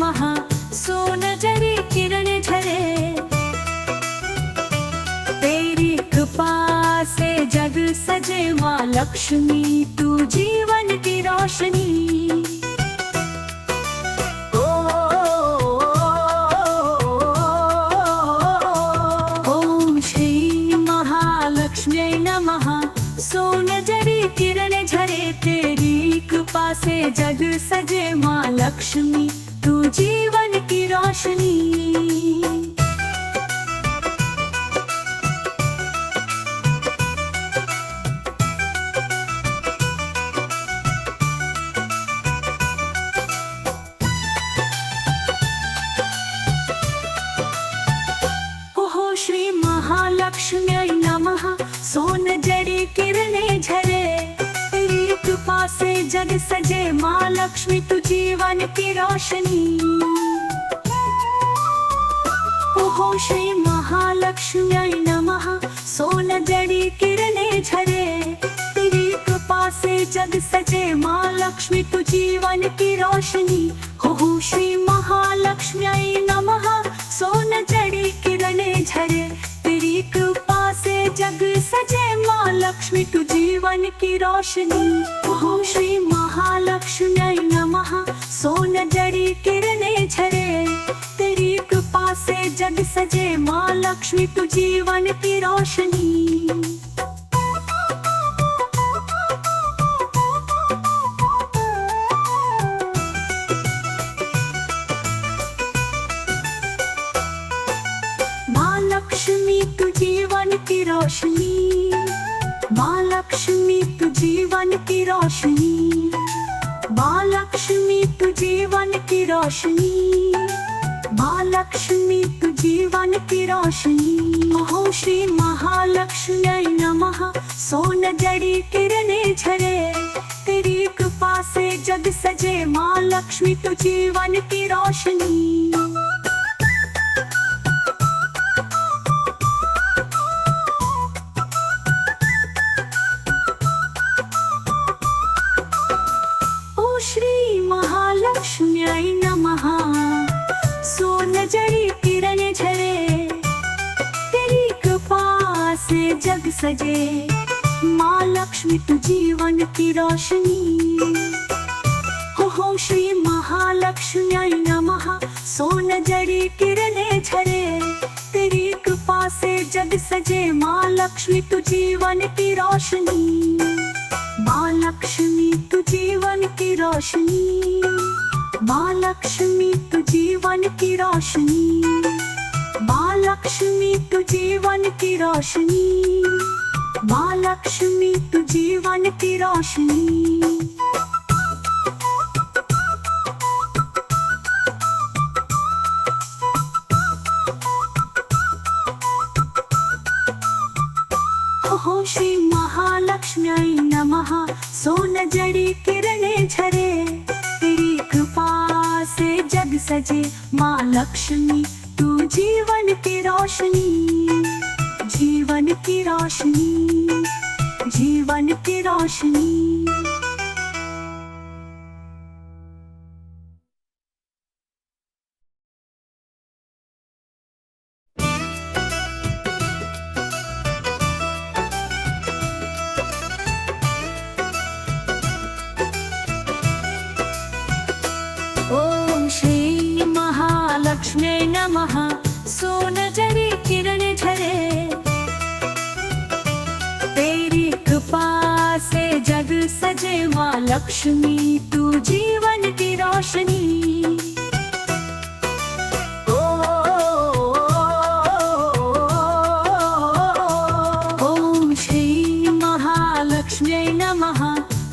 नमः सोन जड़ी किरण झरे। तेरी कृपा से जग सजे माँ लक्ष्मी, तू जीवन की रोशनी। ओम श्री महालक्ष्म्यै नमः सोन जड़ी किरण झरे। तेरी कृपा से जग सजे माँ लक्ष्मी, तू जीवन की रोशनी। ओहो श्री महालक्ष्म्यै नमः सोन जड़ी किरण झरे। तेरी कृपा से जग सजे माँ लक्ष्मी, तू जीवन की रोशनी। ओहो श्री महालक्ष्म्यै नमः सोन जड़ी किरण झरे। तेरी कृपा से जग सजे माँ लक्ष्मी, तू जीवन की रोशनी। ओहो श्री महालक्ष्म्यै नमः सोन जड़ी किरण झरे। तेरी कृपा से जग सजे माँ लक्ष्मी, तू जीवन की रोशनी। ओम श्री महालक्ष्म्यै नमः सोन जड़ी किरण झरे। तेरी कृपा से जग सजे माँ लक्ष्मी, तू जीवन की रोशनी। माँ लक्ष्मी तू जीवन की रोशनी। माँ लक्ष्मी तू जीवन की रोशनी। माँ लक्ष्मी तू जीवन की रोशनी। माँ लक्ष्मी तू जीवन की रोशनी। ओम श्री महालक्ष्म्यै नमः सोन जड़ी किरण झरे। तेरी कृपा से जग सजे माँ लक्ष्मी, तू जीवन की रोशनी। श्री महालक्ष्म्यै नमः सोन जड़ी किरण झरे। तेरी कृपा से जग सजे माँ लक्ष्मी, तू जीवन की रोशनी। ओम श्री महालक्ष्म्यै नमः सोन जड़ी किरण झरे। तेरी कृपा से जग सजे माँ लक्ष्मी, तू जीवन की रोशनी। माँ लक्ष्मी तू जीवन की रोशनी। माँ लक्ष्मी तू जीवन की रोशनी। माँ लक्ष्मी तू जीवन की रोशनी। माँ लक्ष्मी तू जीवन की रोशनी। ओम श्री महालक्ष्म्यै नमः सोन जड़ी किरण झरे। तेरी कृपा से जग सजे माँ लक्ष्मी, तू जीवन की रोशनी। जीवन की रोशनी। जीवन की रोशनी। ओम श्री महालक्ष्म्यै नमः सोन जड़ी किरण झरे। तेरी कृपा से जग सजे माँ लक्ष्मी, तू जीवन की रोशनी। ओम श्री महालक्ष्म्यै नमः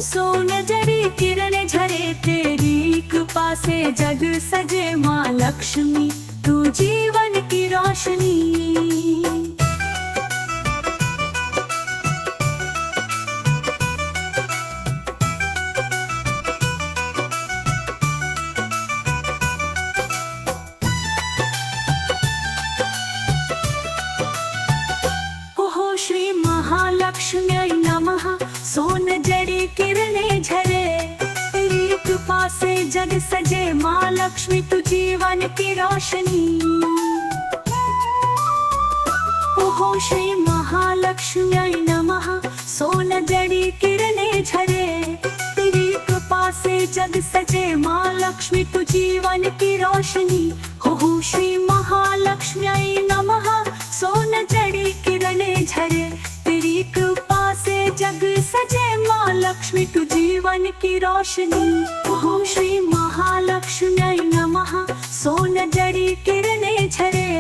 सोन जड़ी किरण झरे। तेरी कृपा से जग सजे माँ लक्ष्मी, तू जीवन की रोशनी। ओहो श्री महालक्ष्म्यै नमः सोन जड़ी किरण झरे। तेरी कृपा से जग सजे माँ लक्ष्मी, तू जीवन की रोशनी। ओहो श्री महालक्ष्म्यै नमः। सोन जड़ी किरणें झरे, तेरी कृपा से जग सजे। माँ लक्ष्मी तू जीवन की रोशनी। ओहो श्री महालक्ष्म्यै नमः। सोन जड़ी किरणें झरे, तेरी कृपा से जग सजे। माँ लक्ष्मी तू जीवन की रोशनी। ओहो श्री महालक्ष्म्यै नमः। सोन जड़ी किरणें झरे,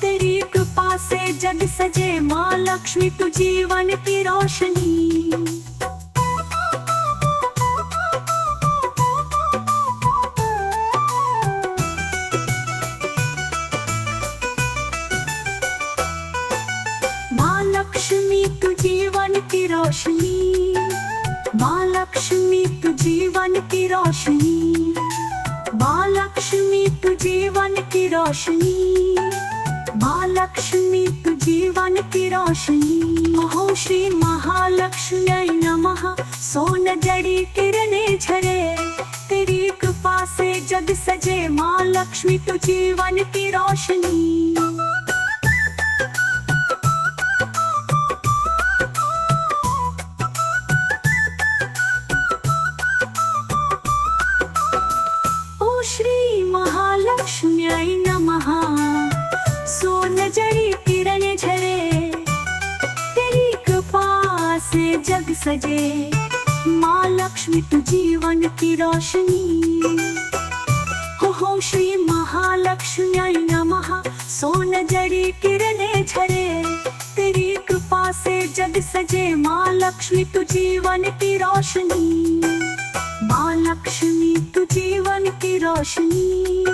तेरी कृपा से जग सजे। माँ लक्ष्मी तू जीवन की रोशनी। माँ लक्ष्मी तू जीवन की रोशनी। माँ लक्ष्मी तू जीवन की रोशनी। माँ लक्ष्मी तू जीवन की रोशनी। माँ लक्ष्मी तू जीवन की रोशनी। ओहो श्री महालक्ष्म्यै नमः। सोन जड़ी किरणें झरे, तेरी कृपा से जग सजे। माँ लक्ष्मी तू जीवन की रोशनी। ओ श्री महालक्ष्म्यै नमः। सोन जड़ी किरणें झरे, तेरी कृपा से जग सजे। माँ लक्ष्मी तू जीवन की रोशनी। ओहो श्री महालक्ष्म्यै नमः। सोन जड़ी किरणें झरे, तेरी कृपा से जग सजे। माँ लक्ष्मी तू जीवन की रोशनी। माँ लक्ष्मी तू जीवन की रोशनी।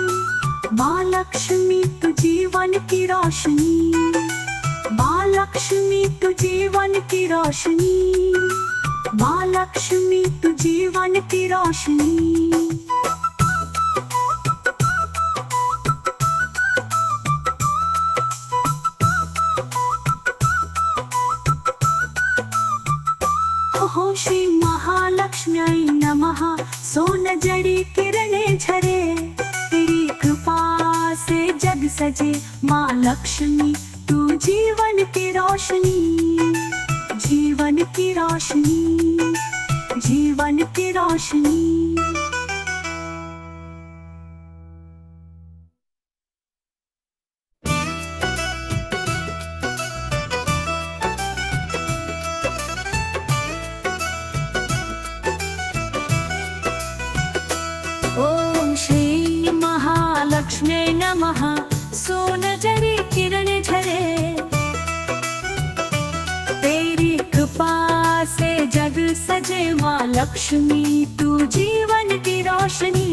माँ लक्ष्मी तू जीवन की रोशनी। माँ लक्ष्मी तू जीवन की रोशनी। माँ लक्ष्मी तू जीवन की रोशनी। ओहो श्री महालक्ष्म्यै नमः। सोन जड़ी किरणें झरे, तेरी कृपा से जग सजे। माँ लक्ष्मी तू जीवन की रोशनी। जीवन की रोशनी। जीवन की रोशनी। ओम श्री महालक्ष्म्यै नमः। सोन जड़ी किरणें झरे, तेरी कृपा से जग सजे। माँ लक्ष्मी तू जीवन की रोशनी।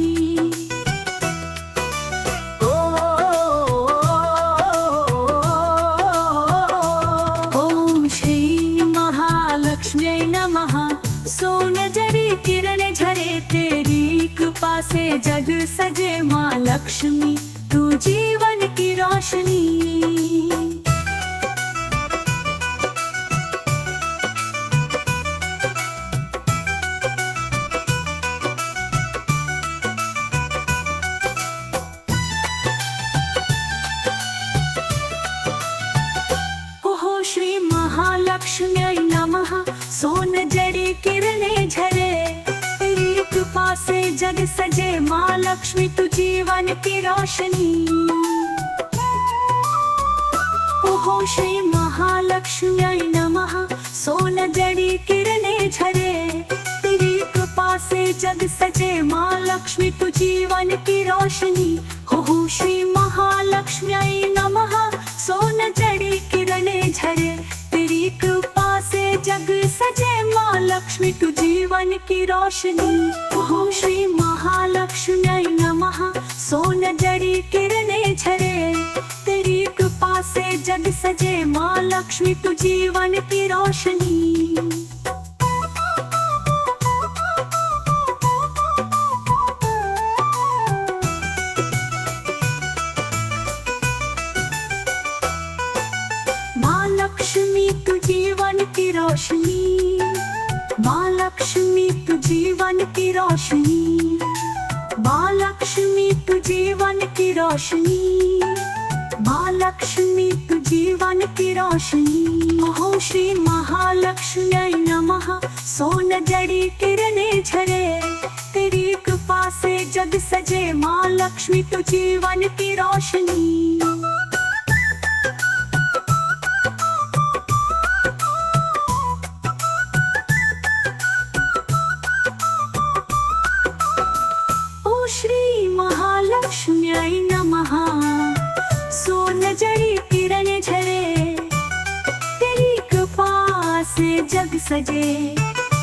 ओम श्री महालक्ष्म्यै नमः। सोन जड़ी किरणें झरे, तेरी कृपा से जग सजे। माँ लक्ष्मी तू जीवन की रोशनी। ओहो श्री महालक्ष्म्यै नमः। सोन जड़ी किरणें झरे, तेरी कृपा से जग सजे। माँ लक्ष्मी तू जीवन की रोशनी। ओहो श्री महालक्ष्म्यै नमः। सोन जड़ी किरणें झरे, तेरी कृपा से जग सजे। माँ लक्ष्मी तू जीवन की रोशनी। ओहो श्री महालक्ष्म्यै नमः। सोन जड़ी किरणें झरे, तेरी कृपा से जग सजे। माँ लक्ष्मी तू जीवन की रोशनी। ओहो श्री महालक्ष्म्यै नमः। सोन जड़ी किरणें झरे, तेरी कृपा से जग सजे। माँ लक्ष्मी तू जीवन की रोशनी। माँ लक्ष्मी तू जीवन की रोशनी। माँ लक्ष्मी तू जीवन की रोशनी। माँ लक्ष्मी तू जीवन की रोशनी, माँ लक्ष्मी तू जीवन की रोशनी। ओम श्री महालक्ष्म्यै नमः। सोन जड़ी किरणें झरे, तेरी कृपा से जग सजे। माँ लक्ष्मी तू जीवन की रोशनी। ओ श्री महालक्ष्म्यै नमः। सोन जड़ी किरणें झरे, तेरी कृपा से जग सजे।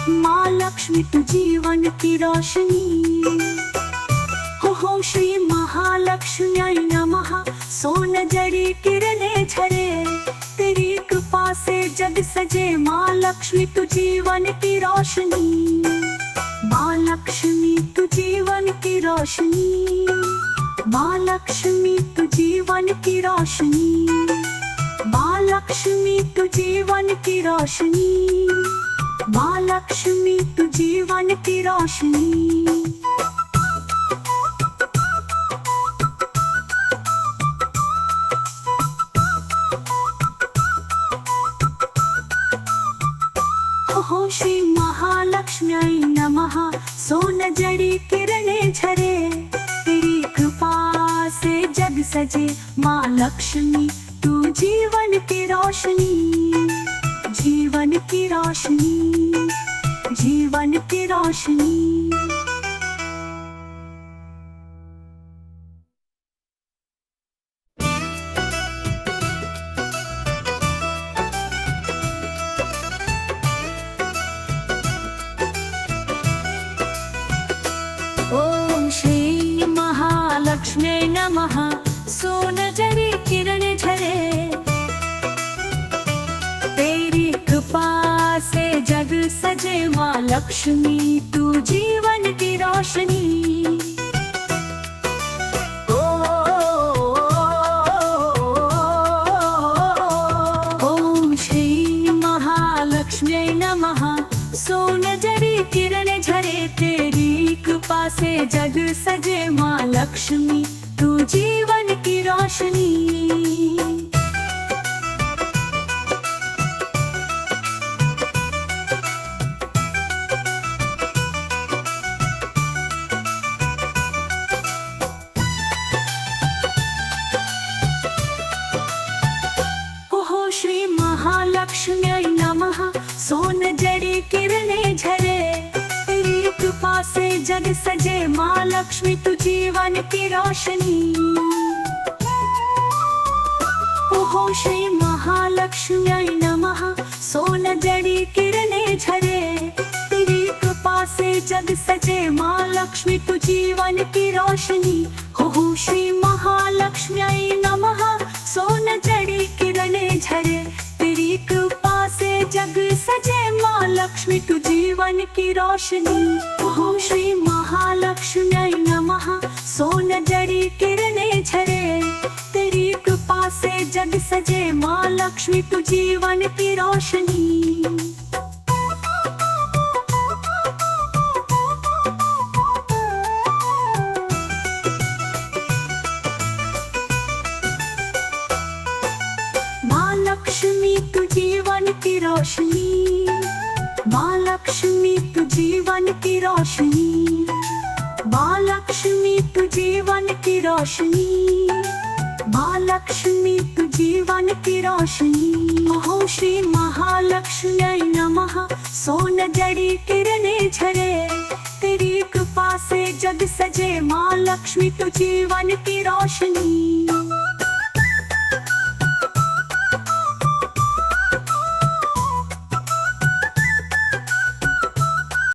माँ लक्ष्मी तू जीवन की रोशनी। हो श्री महालक्ष्म्यै नमः। सोन जड़ी किरणें झरे, तेरी कृपा से जग सजे। माँ लक्ष्मी तू जीवन की रोशनी। माँ लक्ष्मी तू जीवन की रोशनी। माँ लक्ष्मी तू जीवन की रोशनी। माँ लक्ष्मी तू जीवन की रोशनी। माँ लक्ष्मी तू जीवन की रोशनी। हो श्री महालक्ष्म्यै नमः। सोन जड़ी किरणें झरे, तेरी कृपा से जग सजे। माँ लक्ष्मी तू जीवन की रोशनी। जीवन की रोशनी, जीवन की रोशनी। ओम श्री महालक्ष्म्यै नमः। सोन जड़ी किरणें झरे, तेरी कृपा से जग सजे। माँ लक्ष्मी तू जीवन की रोशनी। ओम श्री महालक्ष्म्यै नमः। सोन जड़ी किरणें झरे, तेरी कृपा से जग सजे। माँ लक्ष्मी तू जीवन की रोशनी। हो श्री महालक्ष्म्यै नमः। सोन जड़ी किरणें झरे, तेरी कृपा से जग सजे। माँ लक्ष्मी तू जीवन की रोशनी। हो श्री महालक्ष्म्यै नमः। सोन जड़ी किरणें झरे, तेरी कृपा से जग सजे। माँ लक्ष्मी तू जीवन की रोशनी। हो श्री महालक्ष्म्यै नमः। सोन जड़ी किरणें झरे, तेरी कृपा से जग सजे। माँ लक्ष्मी तू जीवन की रोशनी। हो श्री महालक्ष्म्यै नमः। सोन जड़ी किरणें झरे, तेरी कृपा से जग सजे। माँ लक्ष्मी तू जीवन की रोशनी। माँ लक्ष्मी तू जीवन की रोशनी। माँ लक्ष्मी तू जीवन की रोशनी। माँ लक्ष्मी तू जीवन की रोशनी। माँ लक्ष्मी तू जीवन की रोशनी। हो श्री महालक्ष्म्यै नमः। सोन जड़ी किरणें झरे, तेरी कृपा से जग सजे। माँ लक्ष्मी तू जीवन की रोशनी।